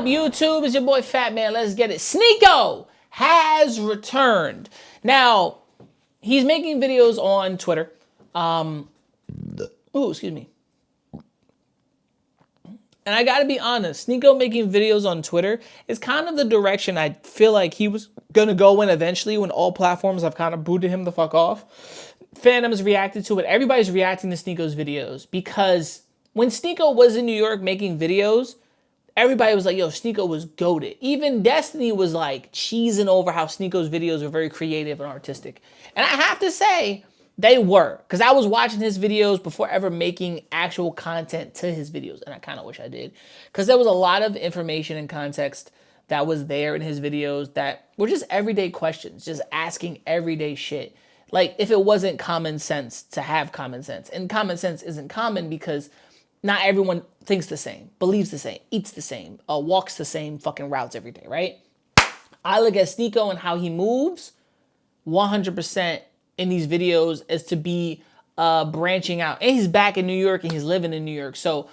up, YouTube? It's your boy Fat Man. Let's get it. Sneako has returned. Now, he's making videos on Twitter. Excuse me. And I gotta be honest, Sneako making videos on Twitter is kind of the direction I feel like he was gonna go in eventually when all platforms have kind of booted him the fuck off. Fandoms reacted to it. Everybody's reacting to Sneako's videos because when Sneako was in New York making videos, everybody was like, yo, Sneako was goated. Even Destiny was like cheesing over how Sneako's videos were very creative and artistic. And I have to say, they were, because I was watching his videos before ever making actual content to his videos, and I kind of wish I did, because there was a lot of information and context that was there in his videos that were just everyday questions, just asking everyday shit. Like, if it wasn't common sense to have common sense, and common sense isn't common because not everyone thinks the same, believes the same, eats the same, walks the same fucking routes every day, right? I look at Sneako and how he moves 100% in these videos as to be branching out. And he's back in New York and he's living in New York. So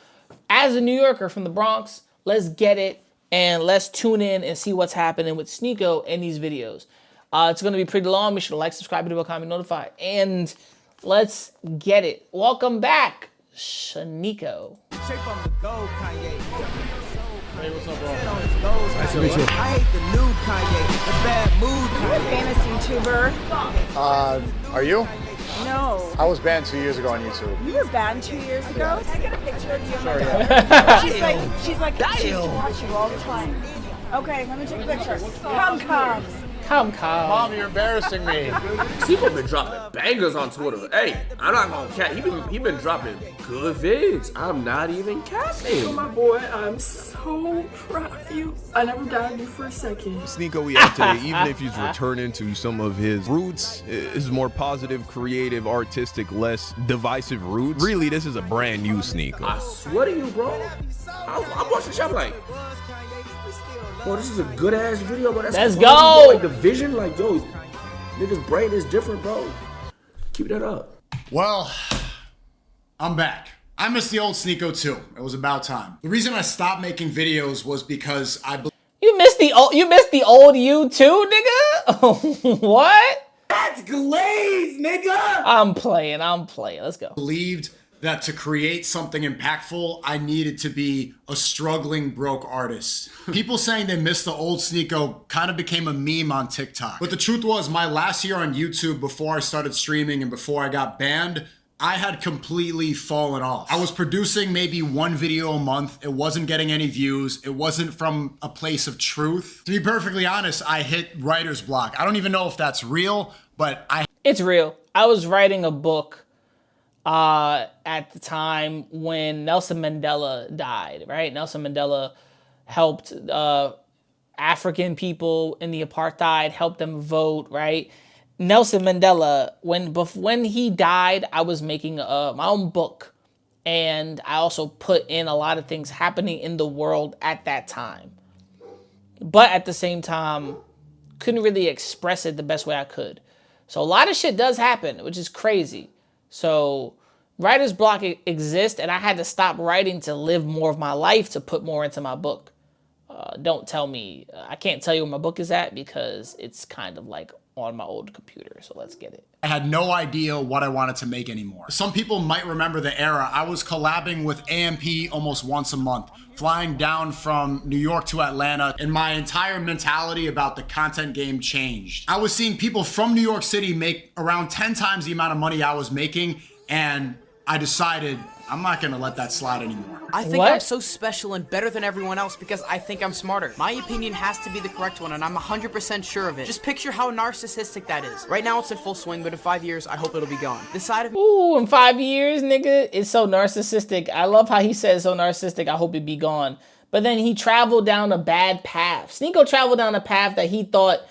as a New Yorker from the Bronx, let's get it and let's tune in and see what's happening with Sneako in these videos. It's going to be pretty long. Make sure to like, subscribe, and comment, notify. And let's get it. Welcome back, Sneako. Hey, what's up, bro? Nice to meet you. I hate the new Kanye, the bad mood Kanye. You're a famous YouTuber. Are you? No. I was banned 2 years ago on YouTube. You were banned 2 years ago? Can I get a picture of you and my Sure, daughter? She's like, she used to watch you all the time. Okay, let me take a picture. Come. Mom, you're embarrassing me. Sneako been dropping bangers on Twitter. Hey, I'm not gonna cat. He been dropping good vids. I'm not even capping. Oh my boy, I'm so proud of you. I never doubted you for a second. Sneako we have today, even if he's returning to some of his roots, his more positive, creative, artistic, less divisive roots. Really, this is a brand new Sneako. I swear to you, bro. I'm watching the shop like, bro, this is a good ass video, bro. Let's crazy, go. bro. Like the vision, like, yo, niggas' brain is different, bro. Keep that up. Well, I'm back. I missed the old Sneako too. It was about time. The reason I stopped making videos was because You missed the old you too, nigga? What? That's glazed, nigga. I'm playing. Let's go. believed that to create something impactful, I needed to be a struggling broke artist. People saying they missed the old Sneako kind of became a meme on TikTok. But the truth was, my last year on YouTube, before I started streaming and before I got banned, I had completely fallen off. I was producing maybe one video a month. It wasn't getting any views. It wasn't from a place of truth. To be perfectly honest, I hit writer's block. I don't even know if that's real, but It's real. I was writing a book at the time when Nelson Mandela died, right? Nelson Mandela helped African people in the apartheid, helped them vote, right? Nelson Mandela, when he died, I was making my own book. And I also put in a lot of things happening in the world at that time. But at the same time, couldn't really express it the best way I could. So a lot of shit does happen, which is crazy. So writer's block exists, and I had to stop writing to live more of my life, to put more into my book. Don't tell me, I can't tell you where my book is at because it's kind of like on my old computer, so let's get it. I had no idea what I wanted to make anymore. Some people might remember the era. I was collabing with AMP almost once a month, flying down from New York to Atlanta, and my entire mentality about the content game changed. I was seeing people from New York City make around 10 times the amount of money I was making, and I decided I'm not gonna let that slide anymore. I think I'm so special and better than everyone else because I think I'm smarter. My opinion has to be the correct one, and I'm 100% sure of it. Just picture how narcissistic that is. Right now it's in full swing, but in 5 years, I hope it'll be gone. This side of me— Ooh, in 5 years, nigga, it's so narcissistic. I love how he says so narcissistic, I hope it be gone. But then he traveled down a bad path. Sneako traveled down a path that he thought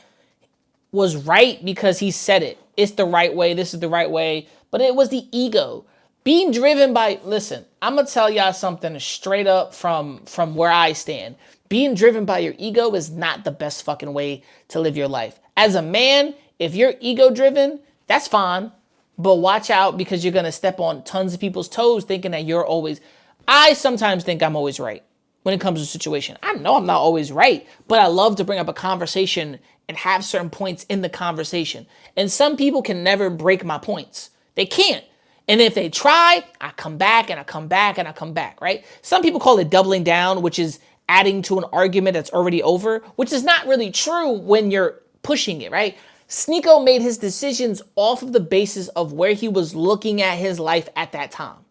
was right because he said it. It's the right way, this is the right way. But it was the ego. Being driven by, listen, I'm going to tell y'all something straight up from where I stand. Being driven by your ego is not the best fucking way to live your life. As a man, if you're ego driven, that's fine. But watch out because you're going to step on tons of people's toes thinking that you're always— I sometimes think I'm always right. when it comes to a situation. I know I'm not always right, but I love to bring up a conversation and have certain points in the conversation. And some people can never break my points. They can't. And if they try, I come back and I come back and I come back, right? Some people call it doubling down, which is adding to an argument that's already over, which is not really true when you're pushing it, right? Sneako made his decisions off of the basis of where he was looking at his life at that time.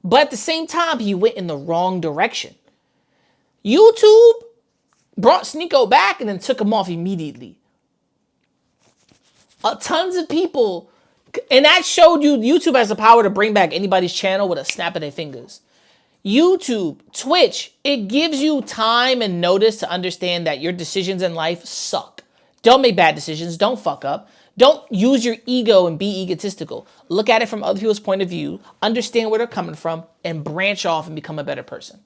But at the same time, he went in the wrong direction. YouTube brought Sneako back and then took him off immediately. Tons of people, and that showed you YouTube has the power to bring back anybody's channel with a snap of their fingers. YouTube, Twitch, it gives you time and notice to understand that your decisions in life suck. Don't make bad decisions. Don't fuck up. Don't use your ego and be egotistical. Look at it from other people's point of view, understand where they're coming from, and branch off and become a better person.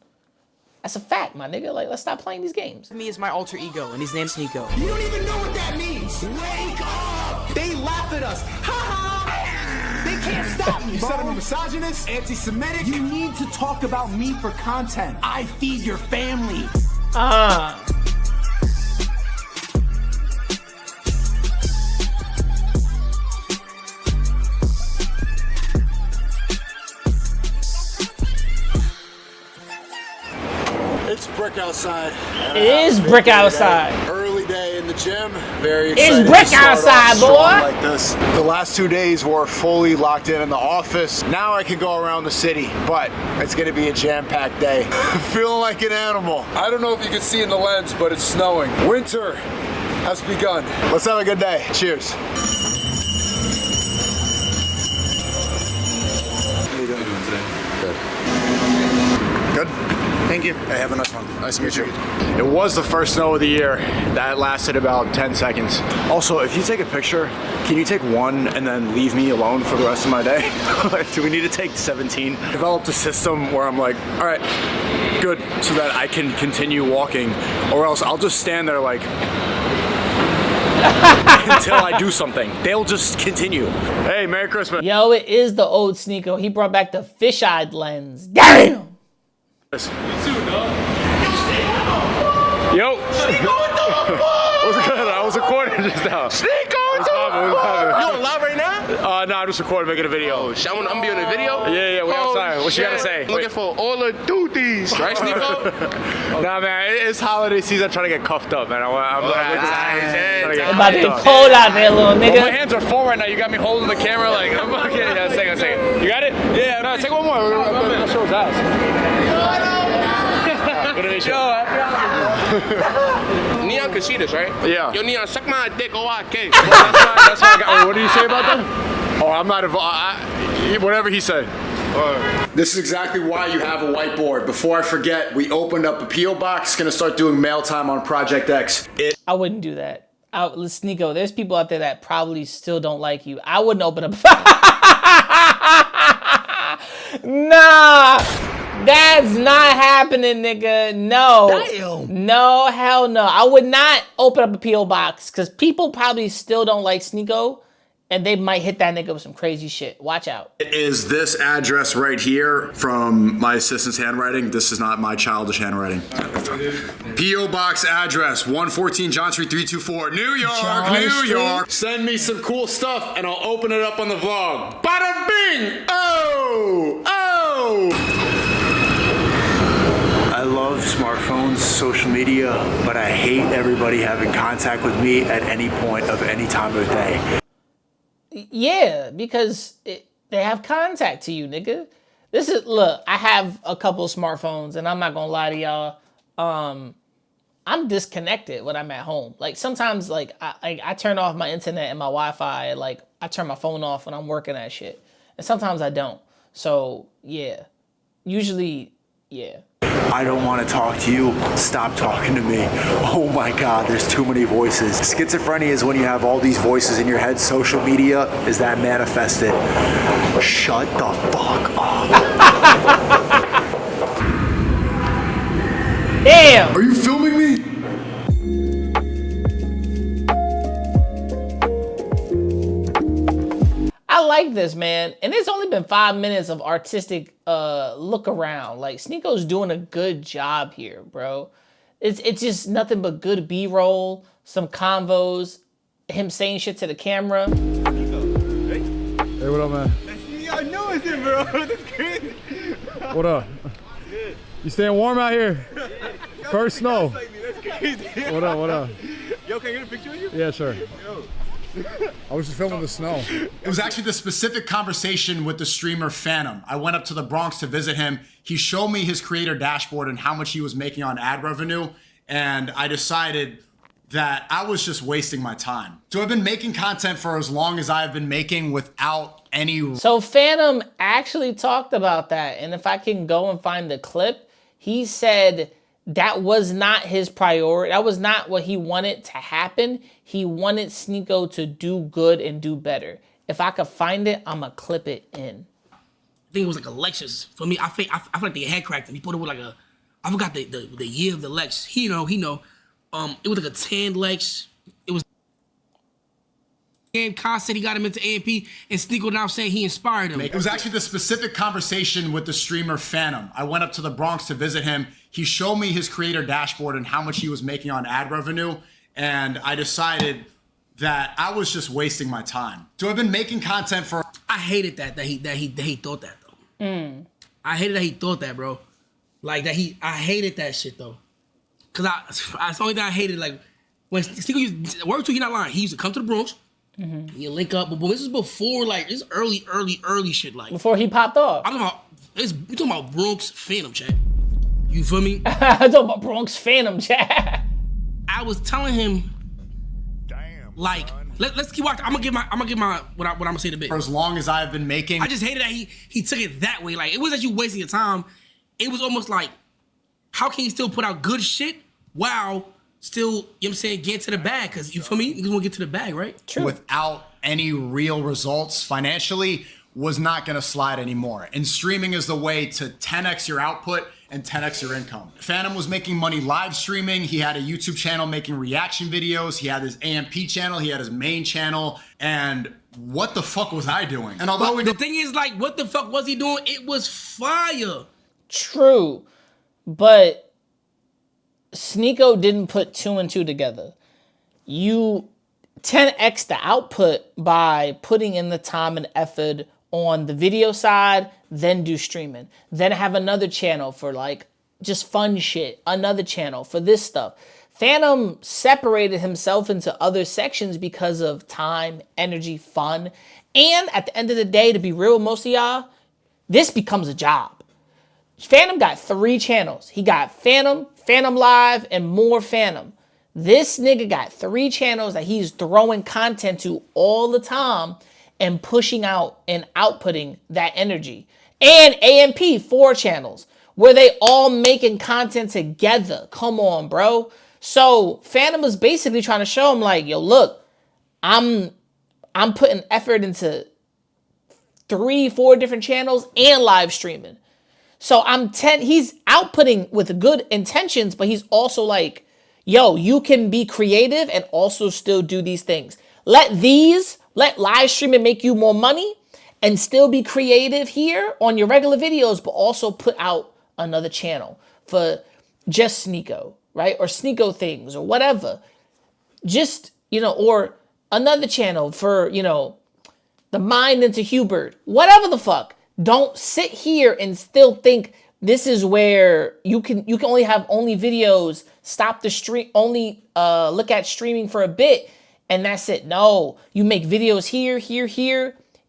That's a fact, my nigga. Like, let's stop playing these games. Me is my alter ego, and his name's Sneako. You don't even know what that means. Wake up! They laugh at us. Ha ha! They can't stop me. You said I'm a misogynist, anti-Semitic. You need to talk about me for content. I feed your family. It's brick outside. It is brick outside. Early day in the gym. Very excited. It's brick to start outside, off strong boy. Like this. The last 2 days were fully locked in the office. Now I can go around the city, but it's gonna be a jam-packed day. Feeling like an animal. I don't know if you can see in the lens, but it's snowing. Winter has begun. Let's have a good day. Cheers. How you doing today? Good. Thank you. Hey, have a nice one. Nice to meet you. It was the first snow of the year. That lasted about 10 seconds. Also, if you take a picture, can you take one and then leave me alone for the rest of my day? Do we need to take 17? Developed a system where I'm like, all right, good, so that I can continue walking, or else I'll just stand there like until I do something. They'll just continue. Hey, Merry Christmas. Yo, it is the old Sneako. He brought back the fish-eyed lens. Damn! Yo. What's good? I was recording just now. Sneako, what's poppin'? You on live right now? No, I'm just recording, making a video. Oh, I'm being in a video? Yeah, we outside. What you gotta say? I'm looking for all the duties, right, Sneako? Nah, man, it's holiday season. I'm trying to get cuffed up, man. I'm trying to get It's about to be cold out there, little nigga. My hands are full right now. You got me holding the camera like, I'm okay. Yeah, a second. You got it? Yeah. No, take one more. I'll show his ass. Good to meet you. Neon can see this, right? Yeah. Yo, Neon, suck my dick, okay. That's my guy. What do you say about that? Oh, I'm not involved. Whatever he said. This is exactly why you have a whiteboard. Before I forget, we opened up a P.O. box, gonna start doing mail time on Project X. I wouldn't do that. Sneako, there's people out there that probably still don't like you. I wouldn't open up. Nah, that's not happening, nigga. No. Damn. No, hell no. I would not open up a P.O. box because people probably still don't like Sneako and they might hit that nigga with some crazy shit. Watch out. It is this address right here from my assistant's handwriting. This is not my childish handwriting. P.O. Box address, 114 John Street 324, New York, New York. Send me some cool stuff and I'll open it up on the vlog. Bada bing! Oh! Oh! I love smartphones, social media, but I hate everybody having contact with me at any point of any time of day. Yeah, because they have contact to you, nigga. Look, I have a couple of smartphones and I'm not gonna lie to y'all. I'm disconnected when I'm at home. Like sometimes like I turn off my internet and my Wi-Fi, like I turn my phone off when I'm working that shit. And sometimes I don't. So yeah, usually, yeah. I don't want to talk to you. Stop talking to me. Oh my God, there's too many voices. Schizophrenia is when you have all these voices in your head. Social media is that manifested. Shut the fuck up. Damn! Are you filming me? I like this, man. And it's only been 5 minutes of artistic look around. Like, Sneako's doing a good job here, bro. It's just nothing but good B-roll, some convos, him saying shit to the camera. Hey, what up, man? I know it's it, bro. That's crazy. What up? Good. You staying warm out here? First snow. That's crazy. What up, what up? Yo, can I get a picture of you? Yeah, sure. Yo. I was just filming the snow. It was actually the specific conversation with the streamer Phantom. I went up to the Bronx to visit him. He showed me his creator dashboard and how much he was making on ad revenue. And I decided that I was just wasting my time. So I've been making content for as long as I've been making without any... So Phantom actually talked about that. And if I can go and find the clip, he said that was not his priority. That was not what he wanted to happen. He wanted Sneako to do good and do better. If I could find it, I'm going to clip it in. I think it was like a Lexus. For me, I feel like they head cracked him. He put it with like a... I forgot the year of the Lex. He know. It was like a tan Lex. It was concept. He got him into AMP, and Sneako now saying he inspired him. It was actually the specific conversation with the streamer Phantom. I went up to the Bronx to visit him. He showed me his creator dashboard and how much he was making on ad revenue, and I decided that I was just wasting my time. So I've been making content for... I hated that he thought that though. I hated that he thought that, bro. Like that I hated that shit though. Cause that's the only thing I hated. Like when Sneako used word to, he not lying. He used to come to the Bronx. You link up, but this is before like this early shit. Like before he popped off. I'm talking about we talking about Bronx Phantom chat. You feel me? I'm talking about Bronx Phantom chat. I was telling him, like, let's keep watching. I'm gonna give my what I'm gonna say to bit. For as long as I've been making, I just hated that he took it that way. Like it wasn't that you wasting your time. It was almost like, how can you still put out good shit while still, you know what I'm saying, get to the bag? Because you feel me? You want to get to the bag, right? True. Without any real results financially, was not going to slide anymore. And streaming is the way to 10x your output and 10x your income. Phantom was making money live streaming. He had a YouTube channel making reaction videos. He had his AMP channel. He had his main channel. And what the fuck was I doing? And although the thing is, like, what the fuck was he doing? It was fire. True, but Sneako didn't put 2 and 2 together. You 10x the output by putting in the time and effort on the video side, then do streaming. Then have another channel for like just fun shit, another channel for this stuff. Phantom separated himself into other sections because of time, energy, fun. And at the end of the day, to be real with most of y'all, this becomes a job. Phantom got 3 channels. He got Phantom, Phantom Live, and more Phantom. This nigga got 3 channels that he's throwing content to all the time and pushing out and outputting that energy. And AMP, 4 channels, where they all making content together. Come on, bro. So Phantom is basically trying to show him like, yo, look, I'm putting effort into 3, 4 different channels and live streaming. So he's outputting with good intentions, but he's also like, yo, you can be creative and also still do these things. Let live streaming make you more money and still be creative here on your regular videos, but also put out another channel for just Sneako, right? Or Sneako things or whatever. Just, or another channel for, the mind into Hubert, whatever the fuck. Don't sit here and still think this is where you can only have videos, stop the stream, only look at streaming for a bit, and that's it. No, you make videos here.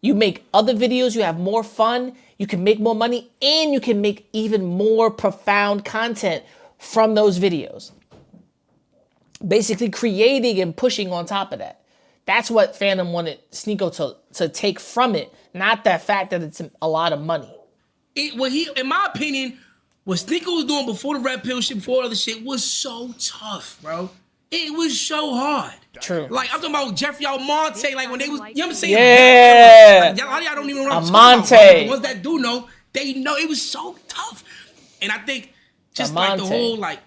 You make other videos, you have more fun, you can make more money, and you can make even more profound content from those videos. Basically creating and pushing on top of that. That's what Phantom wanted Sneako to take from it, not that fact that it's a lot of money. In my opinion, what Sneako was doing before the red pill shit, before other shit, was so tough, bro. It was so hard. True. Like, I'm talking about Jeffrey Almonte, like when they was, you know what I'm saying? Yeah. Like, a lot of y'all don't even know what I'm Almonte. talking about. The ones that do know, they know it was so tough. And I think just Almonte. like the whole, like,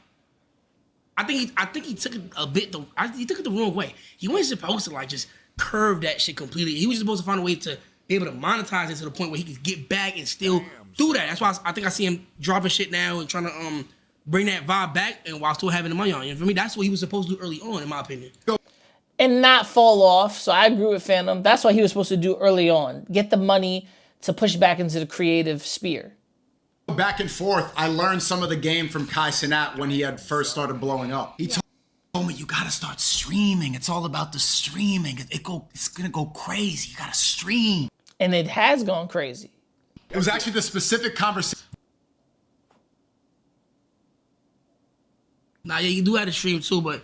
I think he took it a bit, he took it the wrong way. He wasn't supposed to, like, just curve that shit completely. He was supposed to find a way to be able to monetize it to the point where he can get back and still do that. That's why I think I see him dropping shit now and trying to bring that vibe back and while still having the money on. You know, for me, that's what he was supposed to do early on, in my opinion. And not fall off. So I agree with Phantom. That's what he was supposed to do early on. Get the money to push back into the creative sphere. Back and forth, I learned some of the game from Kai Cenat when he had first started blowing up. He told me, you gotta start streaming. It's all about the streaming. It's gonna go crazy. You gotta stream. And it has gone crazy. It was actually the specific conversation. Nah, yeah, you do have to stream too, but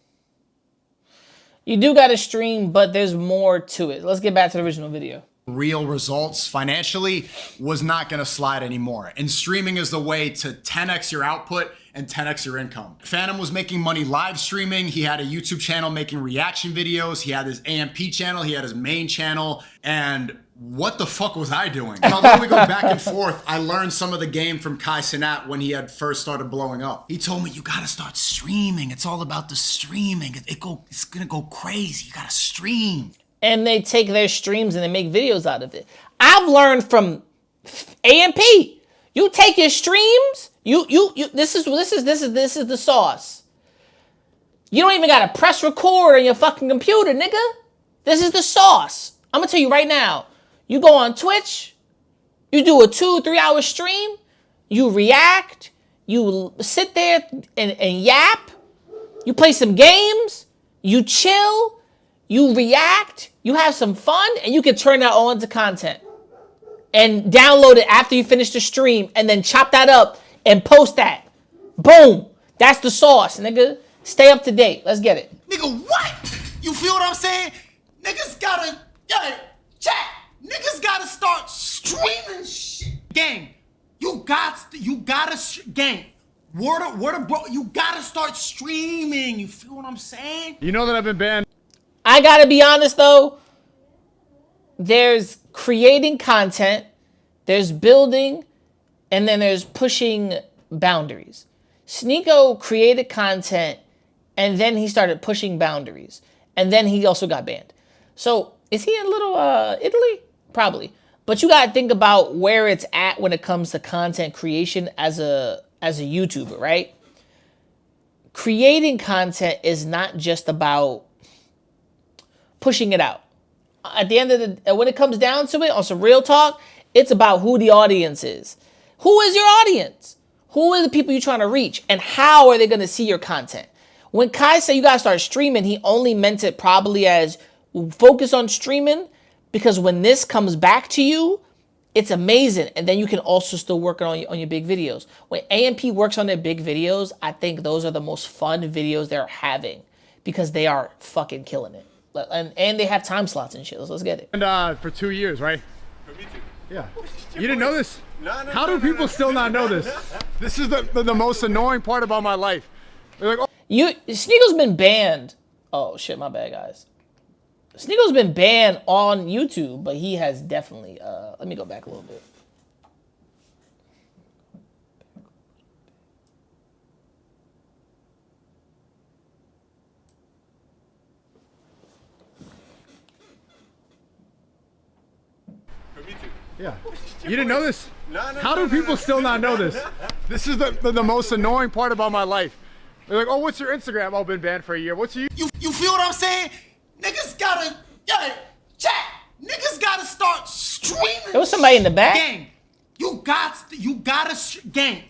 you do got to stream, but there's more to it. Let's get back to the original video. Real results financially was not going to slide anymore. And streaming is the way to 10x your output and 10x your income. Phantom was making money live streaming. He had a YouTube channel making reaction videos. He had his AMP channel. He had his main channel. And what the fuck was I doing? And although we go back and forth, I learned some of the game from Kai Cenat when he had first started blowing up. He told me, you gotta start streaming. It's all about the streaming. It's gonna go crazy. You gotta stream. And they take their streams and they make videos out of it. I've learned from AMP. You take your streams. This is the sauce. You don't even gotta press record on your fucking computer, nigga. This is the sauce. I'm gonna tell you right now. You go on Twitch, you do a 2-3 hour stream, you react, you sit there and yap, you play some games, you chill, you react, you have some fun, and you can turn that all into content. And download it after you finish the stream, and then chop that up and post that. Boom. That's the sauce, nigga. Stay up to date. Let's get it. Nigga, what? You feel what I'm saying? Niggas gotta, chat. Niggas gotta start streaming shit. Gang, you gotta, gang. Word of bro, you gotta start streaming. You feel what I'm saying? You know that I've been banned. I gotta be honest though. There's creating content, there's building, and then there's pushing boundaries. Sneako created content, and then he started pushing boundaries. And then he also got banned. So is he in Little Italy? Probably. But you gotta think about where it's at when it comes to content creation as a YouTuber, right? Creating content is not just about pushing it out. At the end of the, when it comes down to it, on some real talk, it's about who the audience is. Who is your audience? Who are the people you're trying to reach? And how are they gonna see your content? When Kai said you gotta start streaming, he only meant it probably as focus on streaming, because when this comes back to you, it's amazing. And then you can also still work on your big videos. When AMP works on their big videos, I think those are the most fun videos they're having because they are fucking killing it. And they have time slots and shit. Let's get it. And for 2 years, right? For me too. Yeah. You didn't know this? No, How do people still not know this? This is the most annoying part about my life. They're like, oh. Sneako's been banned. Oh shit, my bad, guys. Sneako's been banned on YouTube, but he has definitely, let me go back a little bit. For me too. Yeah. You didn't know this? No, How do people still not know this? This is the most annoying part about my life. They're like, oh, what's your Instagram? Oh, been banned for a year. What's your... You feel what I'm saying? Niggas gotta, chat. Niggas gotta start streaming. There was somebody in the back. Gang, you gotta, gang.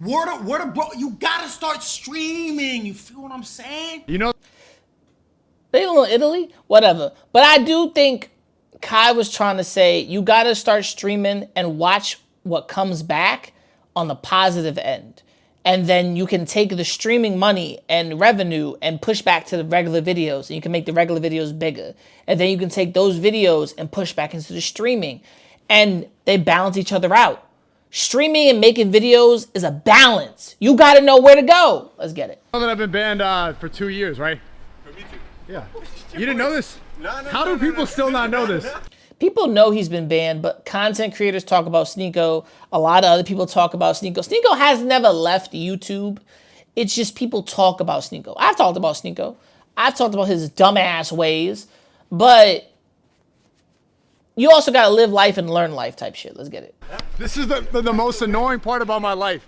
Word of bro, you gotta start streaming. You feel what I'm saying? You know, They live in Italy, whatever. But I do think Kai was trying to say you gotta start streaming and watch what comes back on the positive end. And then you can take the streaming money and revenue and push back to the regular videos. And you can make the regular videos bigger. And then you can take those videos and push back into the streaming. And they balance each other out. Streaming and making videos is a balance. You got to know where to go. Let's get it. You know that I've been banned for 2 years, right? For me too. Yeah. You didn't know this? No, How do people still not know this? People know he's been banned, but content creators talk about Sneako. A lot of other people talk about Sneako. Sneako has never left YouTube. It's just people talk about Sneako. I've talked about Sneako. I've talked about his dumbass ways, but you also gotta live life and learn life type shit. Let's get it. This is the most annoying part about my life.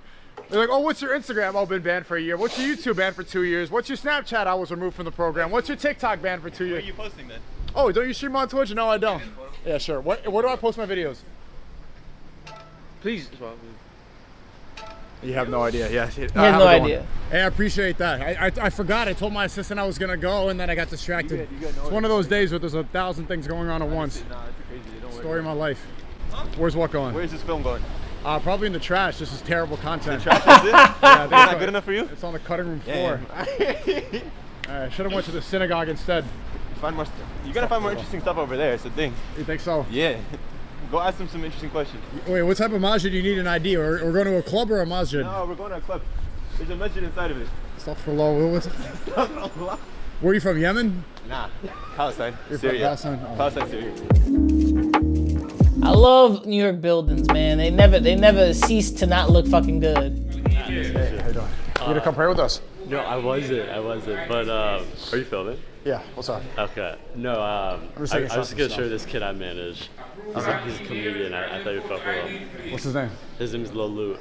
They're like, oh, what's your Instagram? Oh, been banned for a year. What's your YouTube? Banned for 2 years. What's your Snapchat? I was removed from the program. What's your TikTok? Banned for 2 years. Where are you posting then? Oh, don't you stream on Twitch? No, I don't. Yeah, sure. Where do I post my videos? Please. You have no idea. Yeah, He has no idea. Hey, I appreciate that. I forgot. I told my assistant I was gonna go, and then I got distracted. It's one of those days where there's 1,000 things going on at once. Nah, it's crazy. Don't worry. Story of my life. Where's what going? Where's this film going? Probably in the trash. This is terrible content. The trash is it? Yeah, It's not good enough for you? It's on the cutting room floor. I should have went to the synagogue instead. You gotta find more interesting stuff over there. It's the thing. You think so? Yeah. Go ask them some interesting questions. Wait, what type of masjid do you need an ID? We're going to a club or a masjid? No, we're going to a club. There's a masjid inside of it. Astaghfirullah. Where are you from? Yemen? Nah, Palestine. You're Syria. from Palestine? Oh. Palestine, Syria. I love New York buildings, man. They never cease to not look fucking good. Hey, how you doing? You gonna come pray with us? No, I wasn't. But are you filming? Yeah. What's up? Okay. No. I was just gonna stuff. show this kid I manage. He's a comedian. I thought you'd fuck with him. What's his name? His name is Lolu.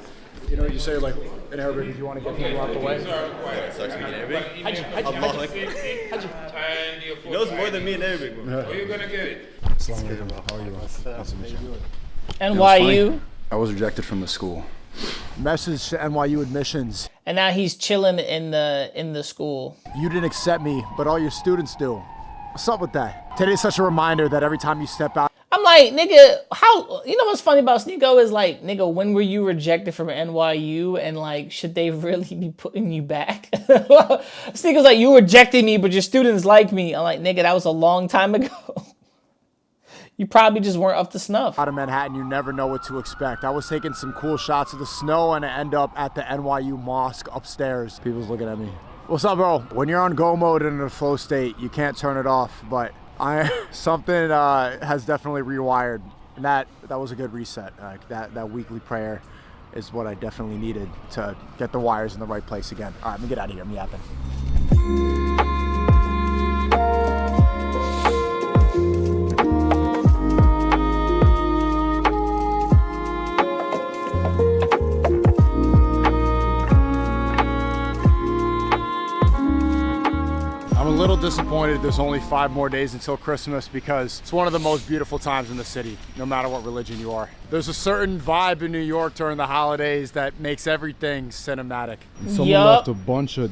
You know what you say, like in Arabic, if you want to get people out the way? Start speaking Arabic. He knows more than me in Arabic. Where you gonna get it? Assalamu alaikum. How are you? Nice to meet you. NYU. I was rejected from the school. Message to NYU admissions. And now he's chilling in the school. You didn't accept me, but all your students do. What's up with that? Today's such a reminder that every time you step out. I'm like, nigga, how, you know what's funny about Sneako is like, nigga, when were you rejected from NYU and like, should they really be putting you back? Sneako's like, you rejected me, but your students like me. I'm like, nigga, that was a long time ago. You probably just weren't up to snuff. Out of Manhattan, you never know what to expect. I was taking some cool shots of the snow and I end up at the NYU mosque upstairs. People's looking at me. What's up, bro? When you're on go mode and in a flow state, you can't turn it off, but something has definitely rewired. And that was a good reset. That weekly prayer is what I definitely needed to get the wires in the right place again. All right, let me get out of here. I'm yapping. I'm a little disappointed there's only 5 more days until Christmas because it's one of the most beautiful times in the city, no matter what religion you are. There's a certain vibe in New York during the holidays that makes everything cinematic. Someone left a bunch of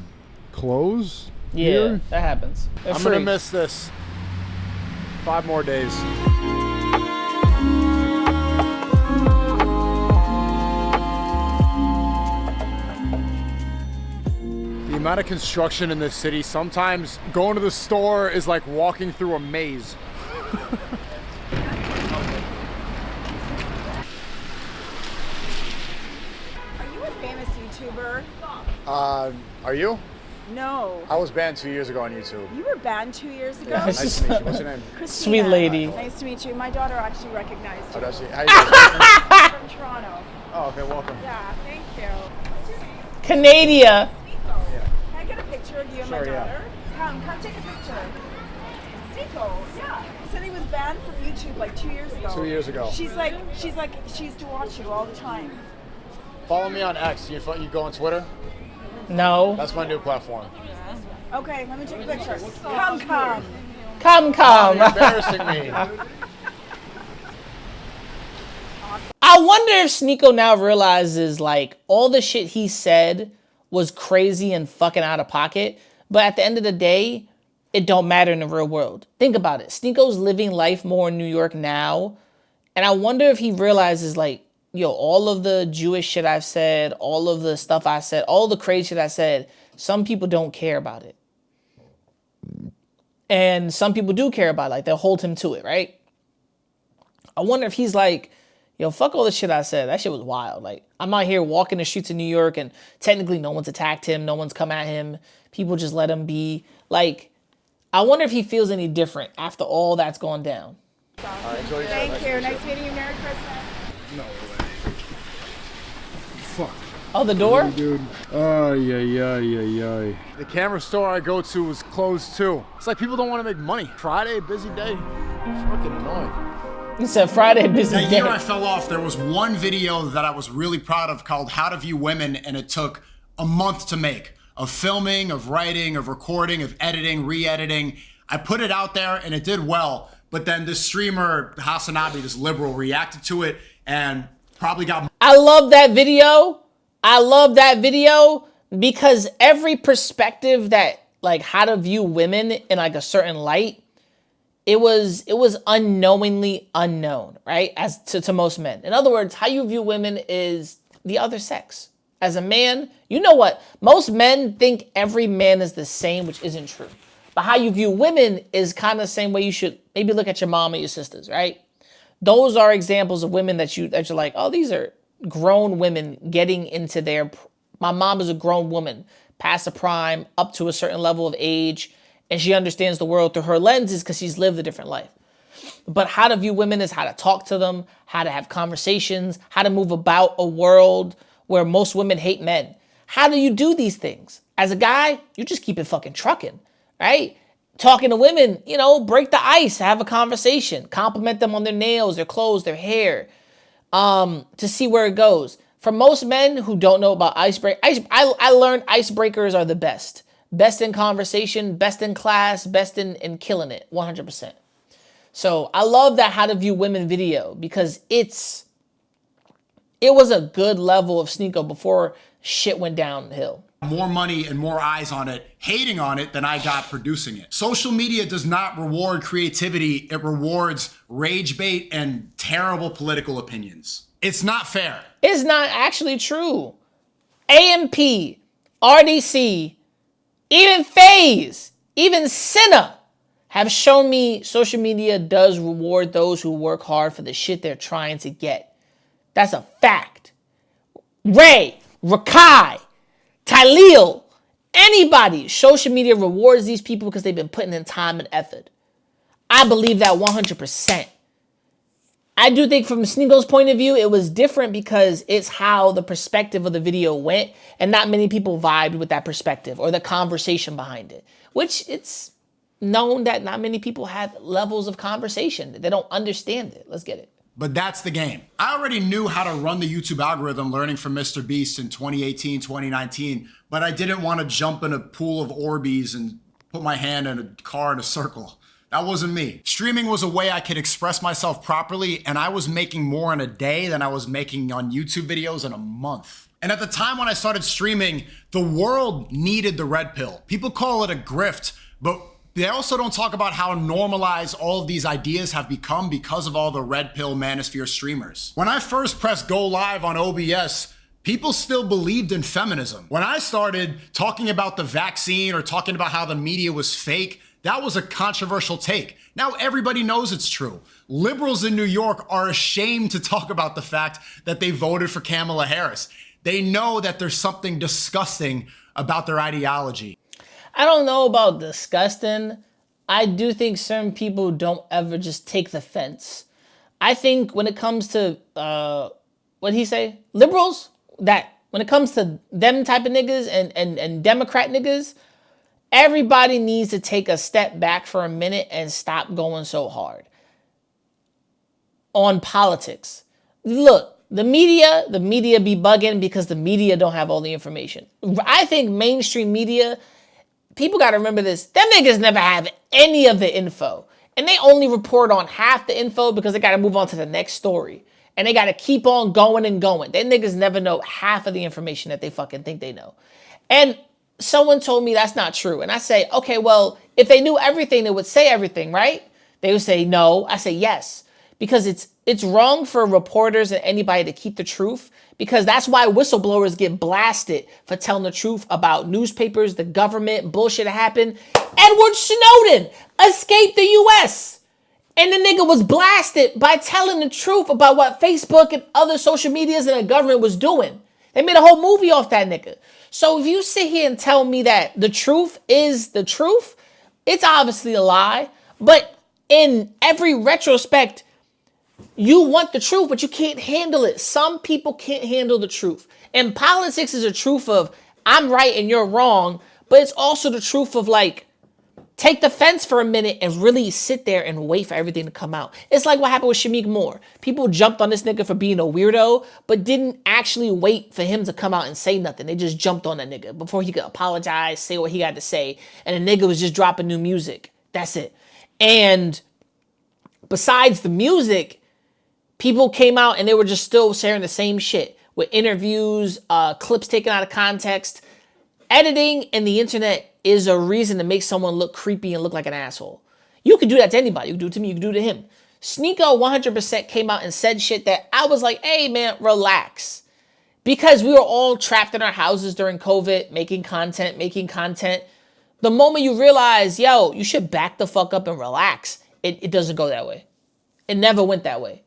clothes here? That happens. I'm gonna miss this. 5 more days. The amount of construction in this city, sometimes going to the store is like walking through a maze. Are you a famous YouTuber? Are you? No. I was banned 2 years ago on YouTube. You were banned 2 years ago? Nice to meet you. What's your name? Christina. Sweet lady. Nice to meet you. My daughter actually recognized you. Oh, does she? How you doing? From Toronto. Oh, okay, welcome. Yeah, thank you. What's your name? Canada. Sneako. Yeah. Can I get a picture of you and my Sure, daughter? Come take a picture. Sneako, yeah. He said he was banned from YouTube like 2 years ago. 2 years ago. She used to watch you all the time. Follow me on X. You go on Twitter? No. That's my new platform. Okay, let me take a picture. Come. You're embarrassing me. I wonder if Sneako now realizes like all the shit he said was crazy and fucking out of pocket, but at the end of the day, it don't matter in the real world. Think about it. Sneako's living life more in New York now, and I wonder if he realizes like, yo, all of the Jewish shit I've said, all of the stuff I said, all the crazy shit I said, some people don't care about it. And some people do care about it, like they'll hold him to it, right? I wonder if he's like, yo, fuck all the shit I said. That shit was wild. Like, I'm out here walking the streets of New York and technically no one's attacked him. No one's come at him. People just let him be. Like, I wonder if he feels any different after all that's gone down. Thank you. Nice meeting you. Merry Christmas. No way. Fuck. Oh, the door? Dude. The camera store I go to was closed too. It's like people don't want to make money. Friday, busy day. Fucking annoying. He said Friday busy That day. year I fell off, there was one video that I was really proud of called How to View Women, and it took a month to make. Of filming, of writing, of recording, of editing, re-editing. I put it out there and it did well, but then this streamer, Hasanabi, this liberal, reacted to it and probably got... I love that video. I love that video because every perspective that, like, how to view women in, like, a certain light, it was unknowingly unknown, right? As to most men. In other words, how you view women is the other sex. As a man, you know what? Most men think every man is the same, which isn't true. But how you view women is kind of the same way you should maybe look at your mom and your sisters, right? Those are examples of women that you're like, oh, these are grown women getting into their... My mom is a grown woman, past the prime, up to a certain level of age, and she understands the world through her lenses because she's lived a different life. But how to view women is how to talk to them, how to have conversations, how to move about a world where most women hate men. How do you do these things? As a guy, you just keep it fucking trucking, right? Talking to women, you know, break the ice, have a conversation, compliment them on their nails, their clothes, their hair, to see where it goes. For most men who don't know about icebreakers, I learned icebreakers are the best. Best in conversation, best in class, best in killing it, 100%. So I love that How to View Women video because it was a good level of Sneako before shit went downhill. More money and more eyes on it, hating on it, than I got producing it. Social media does not reward creativity. It rewards rage bait and terrible political opinions. It's not fair. It's not actually true. AMP, RDC, even FaZe, even Senna have shown me social media does reward those who work hard for the shit they're trying to get. That's a fact. Ray, Rakai, Tyleel, anybody, social media rewards these people because they've been putting in time and effort. I believe that 100%. I do think from Sneako's point of view, it was different because it's how the perspective of the video went, and not many people vibed with that perspective or the conversation behind it, which it's known that not many people have levels of conversation. They don't understand it. Let's get it. But that's the game. I already knew how to run the YouTube algorithm learning from Mr. Beast in 2018, 2019, but I didn't want to jump in a pool of Orbeez and put my hand in a car in a circle. That wasn't me. Streaming was a way I could express myself properly, and I was making more in a day than I was making on YouTube videos in a month. And at the time when I started streaming, the world needed the red pill. People call it a grift, but they also don't talk about how normalized all of these ideas have become because of all the red pill manosphere streamers. When I first pressed go live on OBS, people still believed in feminism. When I started talking about the vaccine or talking about how the media was fake, that was a controversial take. Now everybody knows it's true. Liberals in New York are ashamed to talk about the fact that they voted for Kamala Harris. They know that there's something disgusting about their ideology. I don't know about disgusting. I do think certain people don't ever just take the fence. I think when it comes to, what'd he say? Liberals, that when it comes to them type of niggas and Democrat niggas, everybody needs to take a step back for a minute and stop going so hard on politics. Look, the media be bugging because the media don't have all the information. I think mainstream media, people got to remember this. Them niggas never have any of the info. And they only report on half the info because they got to move on to the next story. And they got to keep on going and going. Them niggas never know half of the information that they fucking think they know. And someone told me that's not true. And I say, okay, well, if they knew everything, they would say everything, right? They would say no. I say yes. Because it's wrong for reporters and anybody to keep the truth, because that's why whistleblowers get blasted for telling the truth about newspapers, the government, bullshit that happened. Edward Snowden escaped the US. And the nigga was blasted by telling the truth about what Facebook and other social medias and the government was doing. They made a whole movie off that nigga. So if you sit here and tell me that the truth is the truth, it's obviously a lie. But in every retrospect, you want the truth, but you can't handle it. Some people can't handle the truth. And politics is a truth of I'm right and you're wrong, but it's also the truth of like, take the fence for a minute and really sit there and wait for everything to come out. It's like what happened with Shamik Moore. People jumped on this nigga for being a weirdo, but didn't actually wait for him to come out and say nothing. They just jumped on that nigga before he could apologize, say what he had to say, and the nigga was just dropping new music. That's it. And besides the music, people came out and they were just still sharing the same shit with interviews, clips taken out of context. Editing and the internet is a reason to make someone look creepy and look like an asshole. You could do that to anybody. You could do it to me. You could do it to him. Sneako 100% came out and said shit that I was like, hey, man, relax. Because we were all trapped in our houses during COVID, making content. The moment you realize, yo, you should back the fuck up and relax, it doesn't go that way. It never went that way.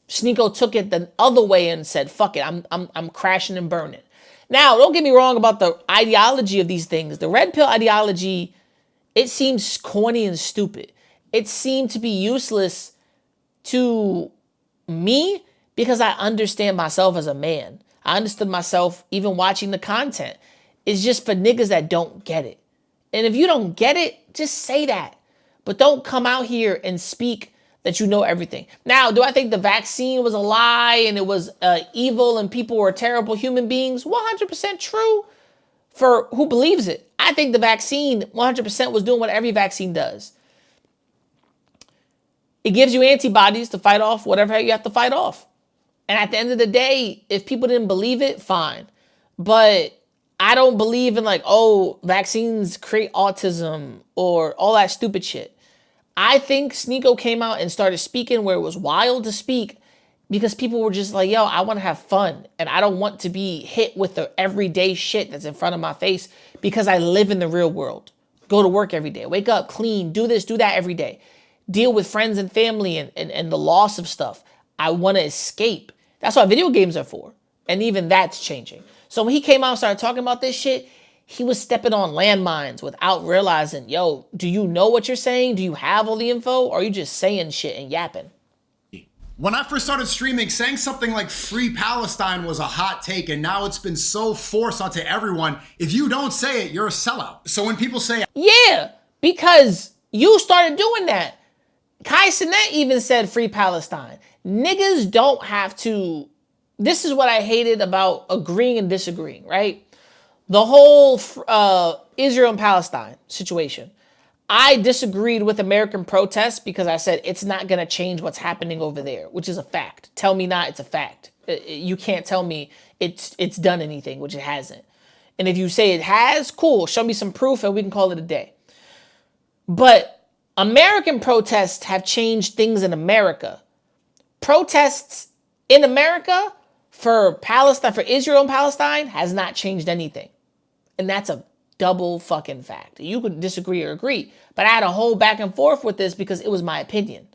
Sneako took it the other way and said, fuck it, I'm crashing and burning. Now, don't get me wrong about the ideology of these things. The red pill ideology, it seems corny and stupid. It seemed to be useless to me because I understand myself as a man. I understood myself even watching the content. It's just for niggas that don't get it. And if you don't get it, just say that. But don't come out here and speak that you know everything. Now, do I think the vaccine was a lie and it was evil and people were terrible human beings? 100% true for who believes it. I think the vaccine 100% was doing what every vaccine does. It gives you antibodies to fight off whatever you have to fight off. And at the end of the day, if people didn't believe it, fine. But I don't believe in like, oh, vaccines create autism or all that stupid shit. I think Sneako came out and started speaking where it was wild to speak because people were just like, yo, I want to have fun. And I don't want to be hit with the everyday shit that's in front of my face because I live in the real world. Go to work every day, wake up, clean, do this, do that every day. Deal with friends and family and the loss of stuff. I want to escape. That's what video games are for. And even that's changing. So when he came out and started talking about this shit, he was stepping on landmines without realizing, yo, do you know what you're saying? Do you have all the info? Or are you just saying shit and yapping? When I first started streaming, saying something like Free Palestine was a hot take, and now it's been so forced onto everyone. If you don't say it, you're a sellout. So when people say... Yeah, because you started doing that. Kai Cenat even said Free Palestine. Niggas don't have to... This is what I hated about agreeing and disagreeing, right? The whole Israel and Palestine situation. I disagreed with American protests because I said it's not going to change what's happening over there, which is a fact. Tell me not, it's a fact. You can't tell me it's done anything, which it hasn't. And if you say it has, cool, show me some proof and we can call it a day. But American protests have changed things in America. Protests in America for Palestine, for Israel and Palestine, has not changed anything. And that's a double fucking fact. You could disagree or agree, but I had a whole back and forth with this because it was my opinion.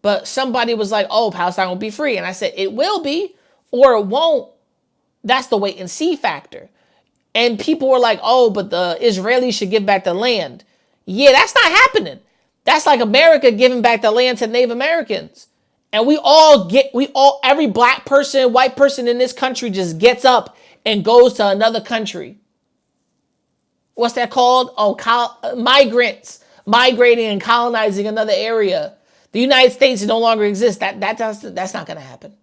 But somebody was like, oh, Palestine will be free. And I said, it will be or it won't. That's the wait and see factor. And people were like, oh, but the Israelis should give back the land. Yeah, that's not happening. That's like America giving back the land to Native Americans. And every black person, white person in this country just gets up and goes to another country. What's that called? Oh, migrants migrating and colonizing another area. The United States no longer exists. That's not going to happen.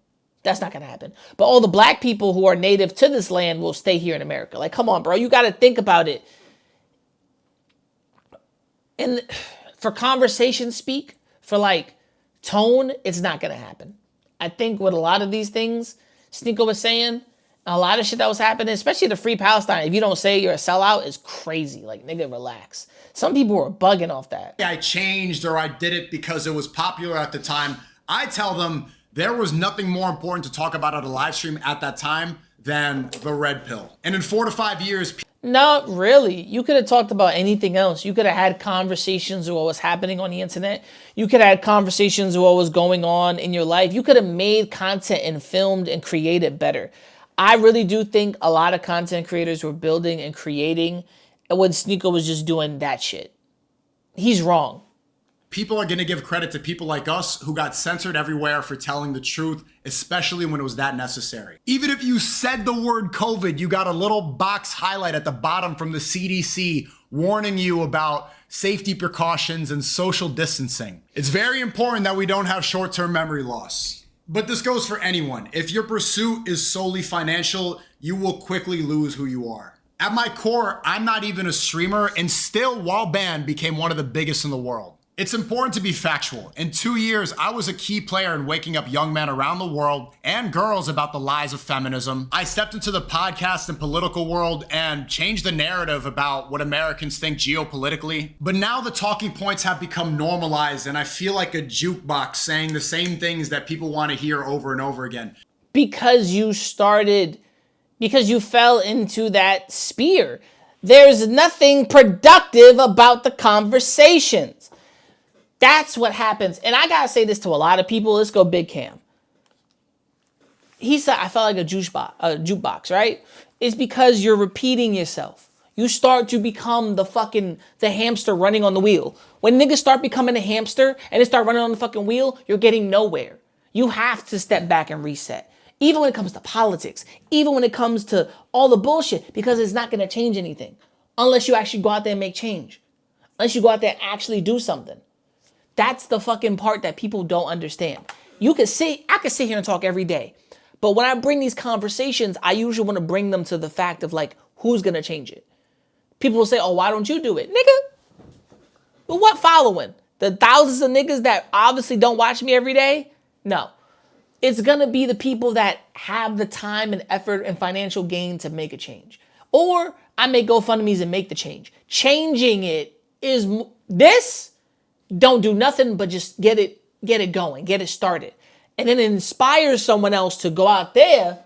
That's not going to happen. But all the black people who are native to this land will stay here in America. Like, come on, bro. You got to think about it. And for conversation speak, for like tone, it's not going to happen. I think with a lot of these things, Sneako was saying, a lot of shit that was happening, especially the Free Palestine, if you don't say you're a sellout, is crazy. Like, nigga, relax. Some people were bugging off that. I changed or I did it because it was popular at the time. I tell them there was nothing more important to talk about at a live stream at that time than the red pill. And in 4 to 5 years... Not really. You could have talked about anything else. You could have had conversations of what was happening on the internet. You could have had conversations of what was going on in your life. You could have made content and filmed and created better. I really do think a lot of content creators were building and creating when Sneako was just doing that shit. He's wrong. People are going to give credit to people like us who got censored everywhere for telling the truth, especially when it was that necessary. Even if you said the word COVID, you got a little box highlight at the bottom from the CDC warning you about safety precautions, and social distancing. It's very important that we don't have short-term memory loss. But this goes for anyone. If your pursuit is solely financial, you will quickly lose who you are. At my core, I'm not even a streamer, and still, while banned, became one of the biggest in the world. It's important to be factual. In 2 years, I was a key player in waking up young men around the world and girls about the lies of feminism. I stepped into the podcast and political world and changed the narrative about what Americans think geopolitically. But now the talking points have become normalized, and I feel like a jukebox saying the same things that people want to hear over and over again. Because you fell into that sphere. There's nothing productive about the conversations. That's what happens. And I gotta say this to a lot of people. Let's go Big Cam. He said, I felt like a jukebox, right? It's because you're repeating yourself. You start to become the hamster running on the wheel. When niggas start becoming a hamster and they start running on the fucking wheel, you're getting nowhere. You have to step back and reset. Even when it comes to politics, even when it comes to all the bullshit, because it's not gonna change anything unless you actually go out there and make change. Unless you go out there and actually do something. That's the fucking part that people don't understand. I could sit here and talk every day. But when I bring these conversations, I usually want to bring them to the fact of like, who's going to change it? People will say, oh, why don't you do it? Nigga, but what following? The thousands of niggas that obviously don't watch me every day? No. It's going to be the people that have the time and effort and financial gain to make a change. Or I make GoFundMes and make the change. Changing it is this. Don't do nothing but just get it going, get it started. And then it inspires someone else to go out there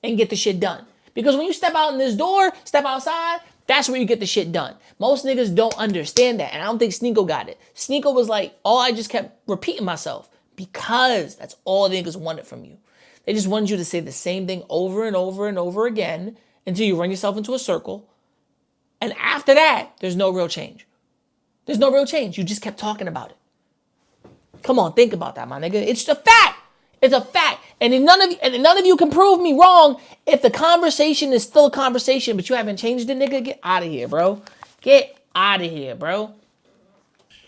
and get the shit done. Because when you step out in this door, step outside, that's where you get the shit done. Most niggas don't understand that. And I don't think Sneako got it. Sneako was like, oh, I just kept repeating myself because that's all the niggas wanted from you. They just wanted you to say the same thing over and over and over again until you run yourself into a circle. And after that, there's no real change. There's no real change. You just kept talking about it. Come on, think about that, my nigga. It's a fact. It's a fact. And none of you can prove me wrong if the conversation is still a conversation, but you haven't changed it, nigga. Get out of here, bro. Get out of here, bro.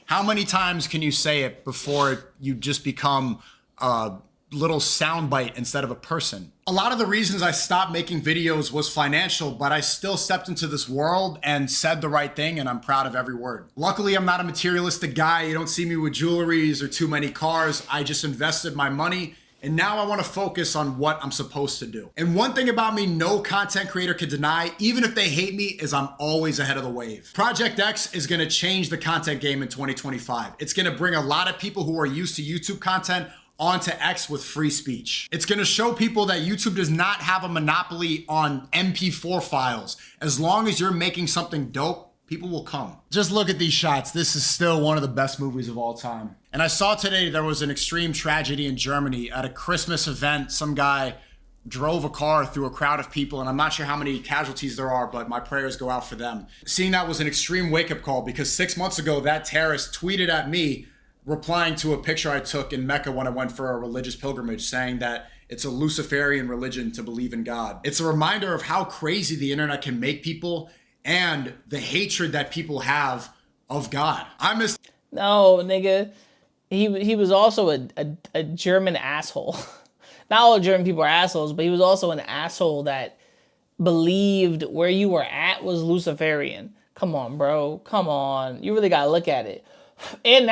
How many times can you say it before you just become a little soundbite instead of a person? A lot of the reasons I stopped making videos was financial, but I still stepped into this world and said the right thing, and I'm proud of every word. Luckily, I'm not a materialistic guy. You don't see me with jewelries or too many cars. I just invested my money, and now I want to focus on what I'm supposed to do. And one thing about me, no content creator can deny, even if they hate me, is I'm always ahead of the wave. Project X is going to change the content game in 2025. It's going to bring a lot of people who are used to YouTube content onto X with free speech. It's gonna show people that YouTube does not have a monopoly on MP4 files. As long as you're making something dope, people will come. Just look at these shots. This is still one of the best movies of all time. And I saw today there was an extreme tragedy in Germany at a Christmas event. Some guy drove a car through a crowd of people, and I'm not sure how many casualties there are, but my prayers go out for them. Seeing that was an extreme wake-up call because 6 months ago, that terrorist tweeted at me replying to a picture I took in Mecca when I went for a religious pilgrimage, saying that it's a Luciferian religion to believe in God. It's a reminder of how crazy the internet can make people and the hatred that people have of God. No, nigga. He was also a German asshole. Not all German people are assholes, but he was also an asshole that believed where you were at was Luciferian. Come on, bro. Come on. You really gotta look at it. And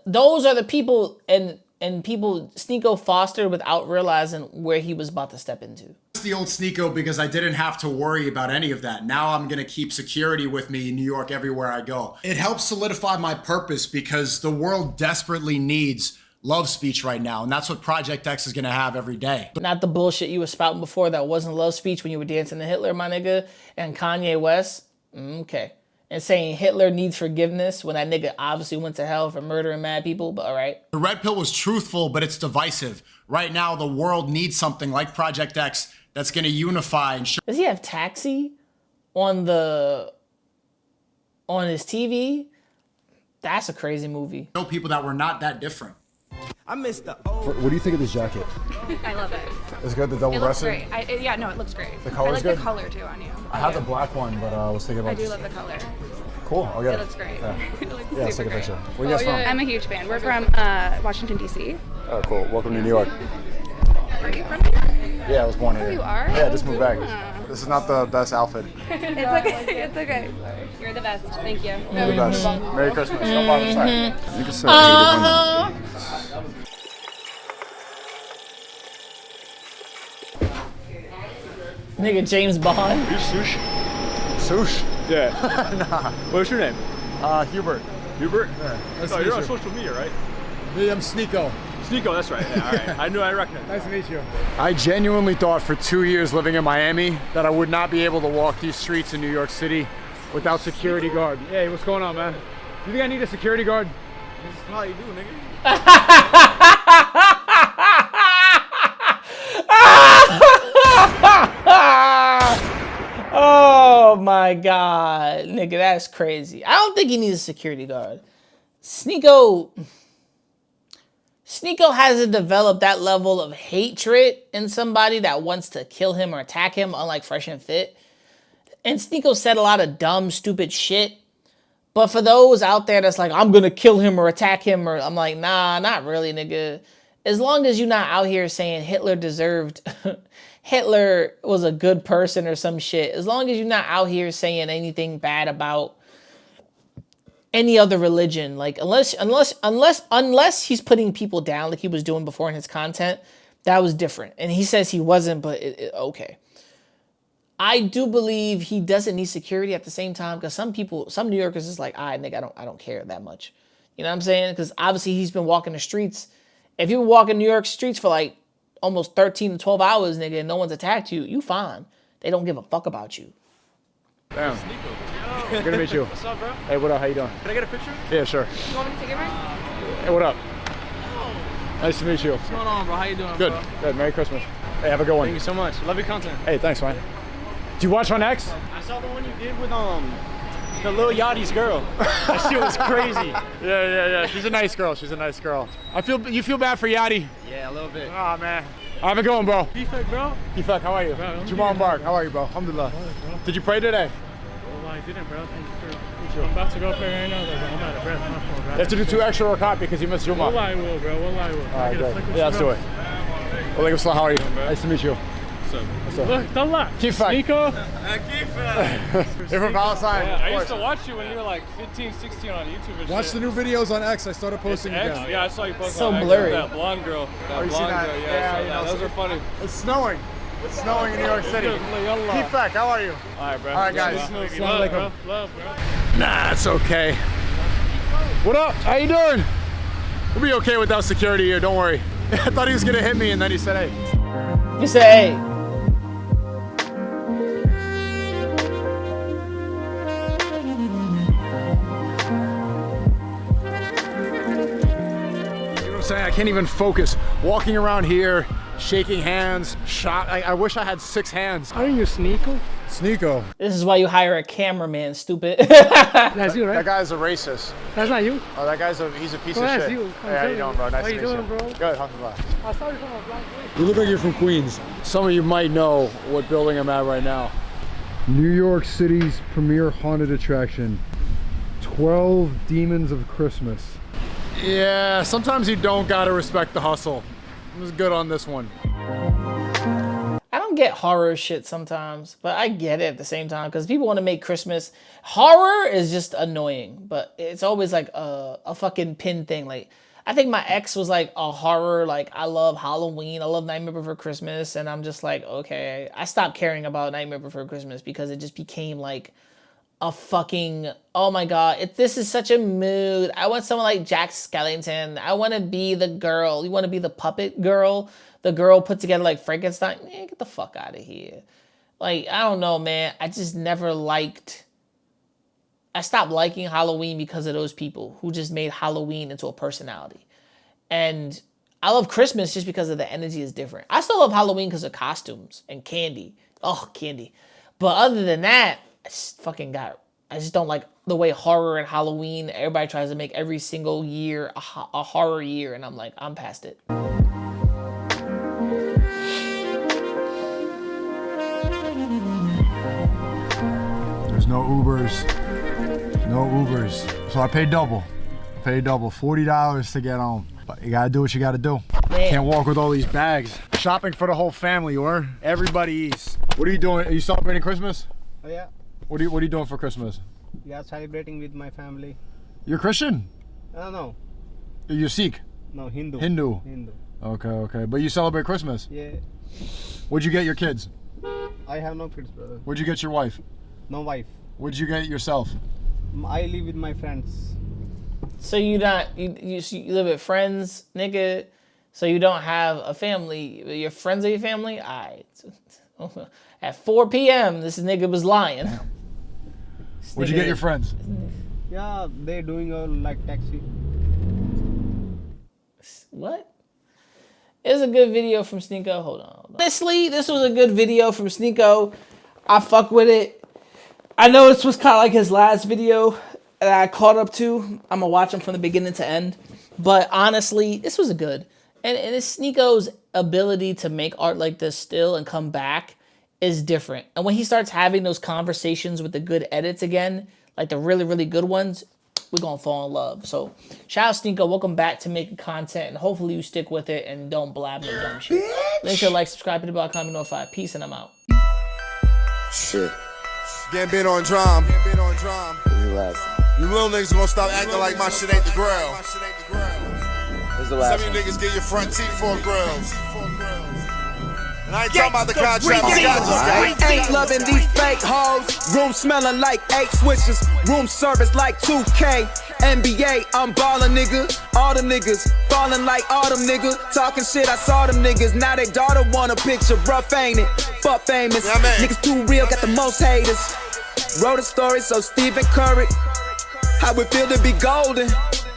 those are the people and people Sneako fostered without realizing where he was about to step into. It's the old Sneako because I didn't have to worry about any of that. Now I'm gonna keep security with me in New York everywhere I go. It helps solidify my purpose because the world desperately needs love speech right now, and that's what Project X is gonna have every day. Not the bullshit you were spouting before that wasn't love speech when you were dancing to Hitler, my nigga, and Kanye West. Okay. And saying Hitler needs forgiveness when that nigga obviously went to hell for murdering mad people, but all right. The red pill was truthful, but it's divisive. Right now, the world needs something like Project X that's gonna unify and show. Does he have Taxi on his TV? That's a crazy movie. Show people that we're not that different. I missed the What do you think of this jacket? I love it. It's good, the double It looks breasted? great. Yeah, no, it looks great. The color's I like good? the color too on you. I have the black one, but I was thinking about I do love the color. Cool. I'll get it. It looks great. Yeah, It looks let's take a super picture. great. Where you guys from? I'm a huge fan. We're from Washington, D.C. Oh, cool. Welcome to New York. Are you from New York? Yeah, I was born here. Oh, you are? Yeah, I just moved back. Ah. This is not the best outfit. It's okay. It's okay. You're the best. Thank you. You're the best. Merry Christmas. No problem. Sorry. You can say Nigga, James Bond. You sush? Sush? Yeah. Nah. What's your name? Hubert. Hubert? Yeah. Nice Oh, to meet you're on you. social media, right? Me, I'm Sneako. Sneako, that's right. Yeah, all right. I recognized. Nice to meet you. I genuinely thought for 2 years living in Miami that I would not be able to walk these streets in New York City without security guard. Hey, what's going on, man? You think I need a security guard? This is how you do, nigga. Oh my god, nigga, that's crazy. I don't think he needs a security guard. Sneako hasn't developed that level of hatred in somebody that wants to kill him or attack him, unlike Fresh and Fit. And Sneako said a lot of dumb, stupid shit. But for those out there that's like, I'm gonna kill him or attack him, or I'm like, nah, not really, nigga. As long as you're not out here saying Hitler was a good person or some shit. As long as you're not out here saying anything bad about any other religion, like unless he's putting people down like he was doing before in his content, that was different. And he says he wasn't, but okay. I do believe he doesn't need security at the same time, because some New Yorkers is like, all right, nigga, I don't care that much. You know what I'm saying? Because obviously he's been walking the streets. If you walk in New York streets for like almost 13 to 12 hours, nigga, and no one's attacked you, you fine. They don't give a fuck about you. Damn. Good to meet you. What's up, bro? Hey, what up? How you doing? Can I get a picture? Yeah, sure. You want me to take it right? Hey, what up? Nice to meet you. What's going on, bro? How you doing, Good. bro? Good. Merry Christmas. Hey, have a good one. Thank you so much. Love your content. Hey, thanks, man. Do you watch on X? I saw the one you did with the Lil Yachty's girl. That shit was crazy. Yeah. She's a nice girl. She's a nice girl. You feel bad for Yachty? Yeah, a little bit. Oh man. Have a good one, bro. Defect, bro. Defect, how are you? Jamal Bark, how are you, bro? Alhamdulillah. Did you pray today? Well, I didn't, bro. Thank you. I'm about to go pray right now, though. I'm out of breath. My phone, bro. You have to do 2 extra rakat because you missed Juma. Well, I will, bro. Well, I will. All right, good. Yeah, let's do it. Walaikum assalam, how are you? Nice to meet you. What's up? Look, Tallah. Sneako. You're from Palestine. Yeah, I used to watch you when you were like 15, 16 on YouTube and Watch shit. the new videos on X. I started posting X? again. Yeah, I saw you post So on X. blurry. That blonde girl. Oh, you seen that? Girl. Yeah, I saw you know, that. Those are funny. It's snowing. It's snowing in New York City. Defect, how are you? All right, bro. All right, guys. Love, bro. Love, bro. Nah, it's okay. What up? How you doing? We'll be okay without security here, don't worry. I thought he was gonna hit me and then he said, hey. You say, hey. Saying I can't even focus. Walking around here, shaking hands, I wish I had 6 hands. Are you Sneako? Sneako. This is why you hire a cameraman, stupid. That's you, right? That guy's a racist. That's not you? Oh, that guy's he's a piece of that's shit. you. Hey, how you doing, bro? Nice How to you meet doing, you. bro? Good, alhamdulillah. I saw you from a black place. You look like you're from Queens. Some of you might know what building I'm at right now. New York City's premier haunted attraction, 12 Demons of Christmas. Yeah, sometimes you don't gotta respect the hustle. I was good on this one. I don't get horror shit sometimes, but I get it at the same time, because people want to make Christmas. Horror is just annoying, but it's always like a fucking pin thing. Like, I think my ex was like a horror, like, I love Halloween, I love Nightmare Before Christmas, and I'm just like, okay. I stopped caring about Nightmare Before Christmas because it just became like a fucking, oh my god, this is such a mood. I want someone like Jack Skellington. I want to be the girl. You want to be the puppet girl? The girl put together like Frankenstein? Man, get the fuck out of here. Like, I don't know, man. I just never liked... I stopped liking Halloween because of those people who just made Halloween into a personality. And I love Christmas just because of the energy is different. I still love Halloween because of costumes and candy. Oh, candy. But other than that, I just don't like the way horror and Halloween, everybody tries to make every single year a horror year, and I'm like, I'm past it. There's no Ubers, No Ubers. So I paid double. $40 to get home. But you gotta do what you gotta do. Man. Can't walk with all these bags. Shopping for the whole family, or everybody eats. What are you doing? Are you celebrating Christmas? Oh yeah. What are you doing for Christmas? Yeah, celebrating with my family. You're Christian? No. You're Sikh? No, Hindu. Hindu. Hindu. Okay. But you celebrate Christmas? Yeah. What'd you get your kids? I have no kids, brother. What'd you get your wife? No wife. What'd you get yourself? I live with my friends. So you live with friends, nigga. So you don't have a family. Your friends are your family? Alright. At 4 p.m. this nigga was lying. Where'd you get your friends? Yeah, they're doing like taxi. What? It's a good video from Sneako. Hold on. Honestly, this was a good video from Sneako. I fuck with it. I know this was kind of like his last video that I caught up to. I'm gonna watch him from the beginning to end. But honestly, this was a good. And it's Sneako's ability to make art like this still and come back is different. And when he starts having those conversations with the good edits again, like the really, really good ones, we're gonna fall in love. So shout out Sneako, welcome back to making content, and hopefully you stick with it and don't blab no dumb shit. Make sure to like, subscribe, hit the bell, comment, notify. Peace, and I'm out. Shit. Getting bit on drum. You little niggas gonna stop acting like my shit ain't the grill. Some of you niggas get your front teeth for grills. And I ain't talking about the contract. I ain't loving these fake hoes. Room smelling like 8 switches. Room service like 2K. NBA, I'm ballin', nigga. All them niggas falling like all them niggas. Talking shit, I saw them niggas. Now they daughter want a picture. Rough, ain't it? Fuck famous. Yeah, niggas too real, got the most haters. Wrote a story so Stephen Curry. How it feel to be golden.